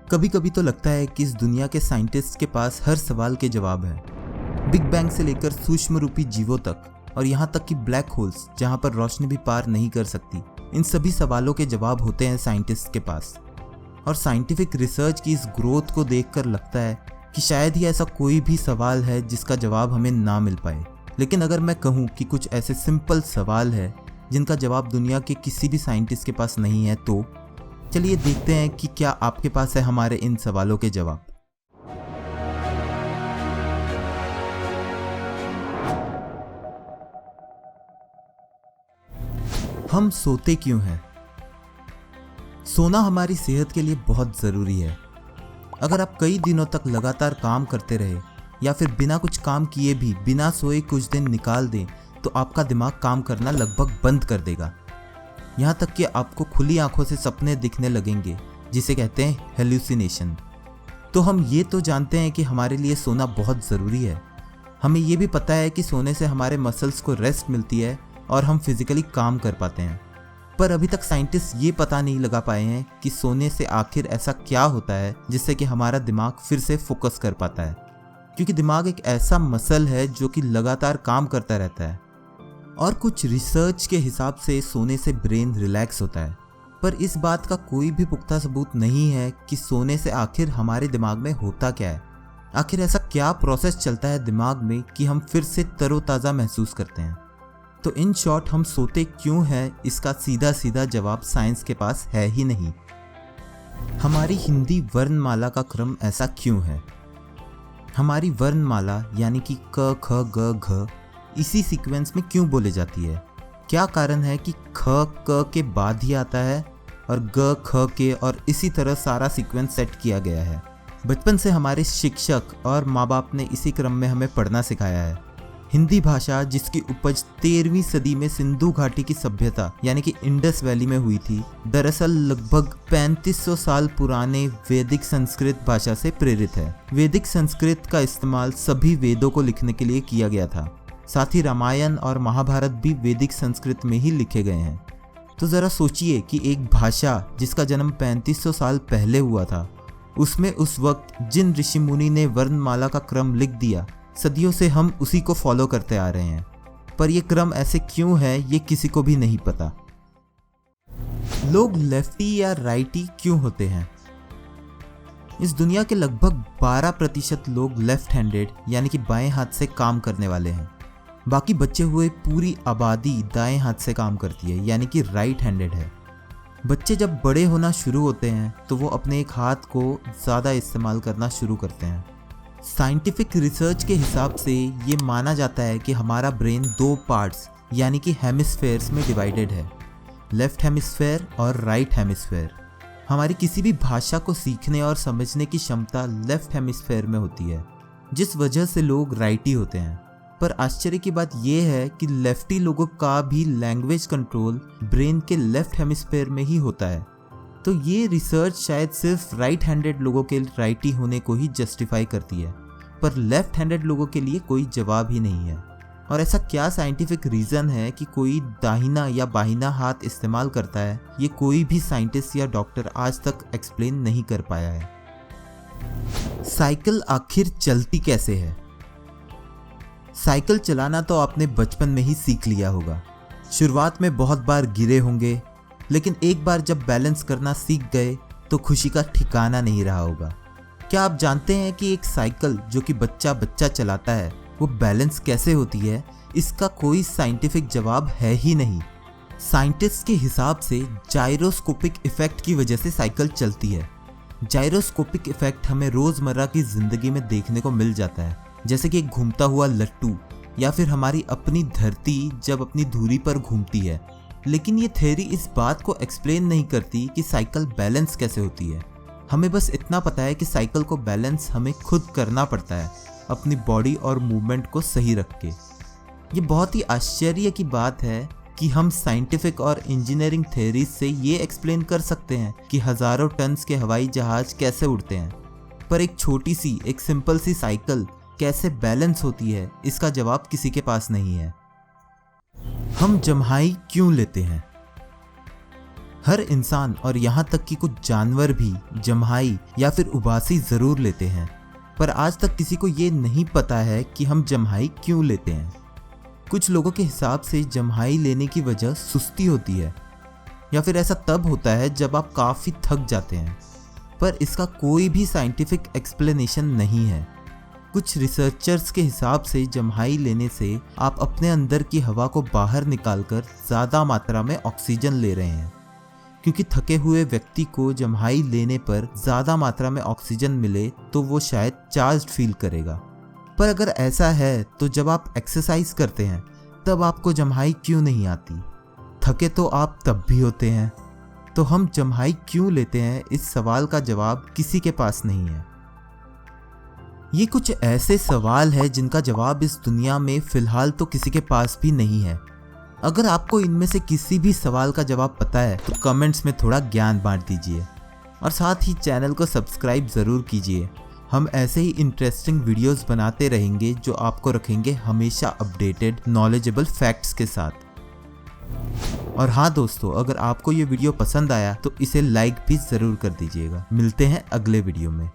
कभी कभी तो लगता है कि इस दुनिया के साइंटिस्ट के पास हर सवाल के जवाब है। बिग बैंग से लेकर सूक्ष्म रूपी जीवों तक, और यहाँ तक कि ब्लैक होल्स जहाँ पर रोशनी भी पार नहीं कर सकती, इन सभी सवालों के जवाब होते हैं साइंटिस्ट के पास। और साइंटिफिक रिसर्च की इस ग्रोथ को देखकर लगता है कि शायद ही ऐसा कोई भी सवाल है जिसका जवाब हमें ना मिल पाए। लेकिन अगर मैं कहूँ कि कुछ ऐसे सिंपल सवाल है जिनका जवाब दुनिया के किसी भी साइंटिस्ट के पास नहीं है, तो चलिए देखते हैं कि क्या आपके पास है हमारे इन सवालों के जवाब। हम सोते क्यों हैं? सोना हमारी सेहत के लिए बहुत ज़रूरी है। अगर आप कई दिनों तक लगातार काम करते रहे या फिर बिना कुछ काम किए भी बिना सोए कुछ दिन निकाल दें तो आपका दिमाग काम करना लगभग बंद कर देगा। यहाँ तक कि आपको खुली आंखों से सपने दिखने लगेंगे, जिसे कहते हैं हेल्यूसिनेशन। तो हम ये तो जानते हैं कि हमारे लिए सोना बहुत ज़रूरी है। हमें ये भी पता है कि सोने से हमारे मसल्स को रेस्ट मिलती है और हम फिजिकली काम कर पाते हैं। पर अभी तक साइंटिस्ट ये पता नहीं लगा पाए हैं कि सोने से आखिर ऐसा क्या होता है जिससे कि हमारा दिमाग फिर से फोकस कर पाता है। क्योंकि दिमाग एक ऐसा मसल है जो कि लगातार काम करता रहता है। और कुछ रिसर्च के हिसाब से सोने से ब्रेन रिलैक्स होता है, पर इस बात का कोई भी पुख्ता सबूत नहीं है कि सोने से आखिर हमारे दिमाग में होता क्या है। आखिर ऐसा क्या प्रोसेस चलता है दिमाग में कि हम फिर से तरोताज़ा महसूस करते हैं। तो इन शॉर्ट, हम सोते क्यों हैं, इसका सीधा सीधा जवाब साइंस के पास है ही नहीं। हमारी हिंदी वर्णमाला का क्रम ऐसा क्यों है? हमारी वर्णमाला यानी कि क ख ग घ इसी सीक्वेंस में क्यों बोले जाती है? क्या कारण है कि ख क के बाद ही आता है और ग ख के, और इसी तरह सारा सीक्वेंस सेट किया गया है। बचपन से हमारे शिक्षक और माँ बाप ने इसी क्रम में हमें पढ़ना सिखाया है। हिंदी भाषा, जिसकी उपज 13वीं सदी में सिंधु घाटी की सभ्यता यानी कि इंडस वैली में हुई थी, दरअसल लगभग 3500 साल पुराने वैदिक संस्कृत भाषा से प्रेरित है। वैदिक संस्कृत का इस्तेमाल सभी वेदों को लिखने के लिए किया गया था। साथ ही रामायण और महाभारत भी वैदिक संस्कृत में ही लिखे गए हैं। तो ज़रा सोचिए कि एक भाषा जिसका जन्म 3500 साल पहले हुआ था, उसमें उस वक्त जिन ऋषि मुनि ने वर्णमाला का क्रम लिख दिया, सदियों से हम उसी को फॉलो करते आ रहे हैं। पर यह क्रम ऐसे क्यों है, ये किसी को भी नहीं पता। लोग लेफ्टी या राइटी क्यों होते हैं? इस दुनिया के लगभग 12% लोग लेफ्ट हैंडेड यानी कि बाएं हाथ से काम करने वाले हैं। बाकी बचे हुए पूरी आबादी दाएं हाथ से काम करती है यानी कि राइट हैंडेड है। बच्चे जब बड़े होना शुरू होते हैं तो वो अपने एक हाथ को ज़्यादा इस्तेमाल करना शुरू करते हैं। साइंटिफिक रिसर्च के हिसाब से ये माना जाता है कि हमारा ब्रेन 2 पार्ट्स यानी कि हेमिस्फेयर्स में डिवाइडेड है, लेफ्ट हेमिस्फेयर और राइट हेमिस्फेयर। हमारी किसी भी भाषा को सीखने और समझने की क्षमता लेफ्ट हेमिस्फेयर में होती है, जिस वजह से लोग राइटी होते हैं। पर आश्चर्य की बात यह है कि लेफ्टी लोगों का भी लैंग्वेज कंट्रोल ब्रेन के लेफ्ट हेमिस्फेयर में ही होता है। तो ये रिसर्च शायद सिर्फ राइट हैंडेड लोगों के राइटी होने को ही जस्टिफाई करती है, पर लेफ्ट हैंडेड लोगों के लिए कोई जवाब ही नहीं है। और ऐसा क्या साइंटिफिक रीज़न है कि कोई दाहिना या बाहिना हाथ इस्तेमाल करता है, ये कोई भी साइंटिस्ट या डॉक्टर आज तक एक्सप्लेन नहीं कर पाया है। साइकिल आखिर चलती कैसे है? साइकिल चलाना तो आपने बचपन में ही सीख लिया होगा। शुरुआत में बहुत बार गिरे होंगे, लेकिन एक बार जब बैलेंस करना सीख गए तो खुशी का ठिकाना नहीं रहा होगा। क्या आप जानते हैं कि एक साइकिल जो कि बच्चा चलाता है, वो बैलेंस कैसे होती है? इसका कोई साइंटिफिक जवाब है ही नहीं। साइंटिस्ट के हिसाब से जायरोस्कोपिक इफेक्ट की वजह से साइकिल चलती है। जायरोस्कोपिक इफेक्ट हमें रोज़मर्रा की ज़िंदगी में देखने को मिल जाता है, जैसे कि एक घूमता हुआ लट्टू या फिर हमारी अपनी धरती जब अपनी धुरी पर घूमती है। लेकिन ये थ्योरी इस बात को एक्सप्लेन नहीं करती कि साइकिल बैलेंस कैसे होती है। हमें बस इतना पता है कि साइकिल को बैलेंस हमें खुद करना पड़ता है, अपनी बॉडी और मूवमेंट को सही रख के। ये बहुत ही आश्चर्य की बात है कि हम साइंटिफिक और इंजीनियरिंग थ्योरीज से ये एक्सप्लेन कर सकते हैं कि हज़ारों टन के हवाई जहाज कैसे उड़ते हैं, पर एक छोटी सी, एक सिंपल सी साइकिल कैसे बैलेंस होती है, इसका जवाब किसी के पास नहीं है। हम जम्हाई क्यों लेते हैं? हर इंसान और यहाँ तक कि कुछ जानवर भी जम्हाई या फिर उबासी ज़रूर लेते हैं, पर आज तक किसी को ये नहीं पता है कि हम जम्हाई क्यों लेते हैं। कुछ लोगों के हिसाब से जम्हाई लेने की वजह सुस्ती होती है, या फिर ऐसा तब होता है जब आप काफ़ी थक जाते हैं, पर इसका कोई भी साइंटिफिक एक्सप्लेनेशन नहीं है। कुछ रिसर्चर्स के हिसाब से जम्हाई लेने से आप अपने अंदर की हवा को बाहर निकालकर ज़्यादा मात्रा में ऑक्सीजन ले रहे हैं, क्योंकि थके हुए व्यक्ति को जम्हाई लेने पर ज़्यादा मात्रा में ऑक्सीजन मिले तो वो शायद चार्ज्ड फील करेगा। पर अगर ऐसा है तो जब आप एक्सरसाइज करते हैं तब आपको जम्हाई क्यों नहीं आती? थके तो आप तब भी होते हैं, तो हम जम्हाई क्यों लेते हैं, इस सवाल का जवाब किसी के पास नहीं है। ये कुछ ऐसे सवाल है जिनका जवाब इस दुनिया में फिलहाल तो किसी के पास भी नहीं है। अगर आपको इनमें से किसी भी सवाल का जवाब पता है तो कमेंट्स में थोड़ा ज्ञान बांट दीजिए, और साथ ही चैनल को सब्सक्राइब ज़रूर कीजिए। हम ऐसे ही इंटरेस्टिंग वीडियोस बनाते रहेंगे जो आपको रखेंगे हमेशा अपडेटेड नॉलेजेबल फैक्ट्स के साथ। और हाँ दोस्तों, अगर आपको ये वीडियो पसंद आया तो इसे लाइक भी ज़रूर कर दीजिएगा। मिलते हैं अगले वीडियो में।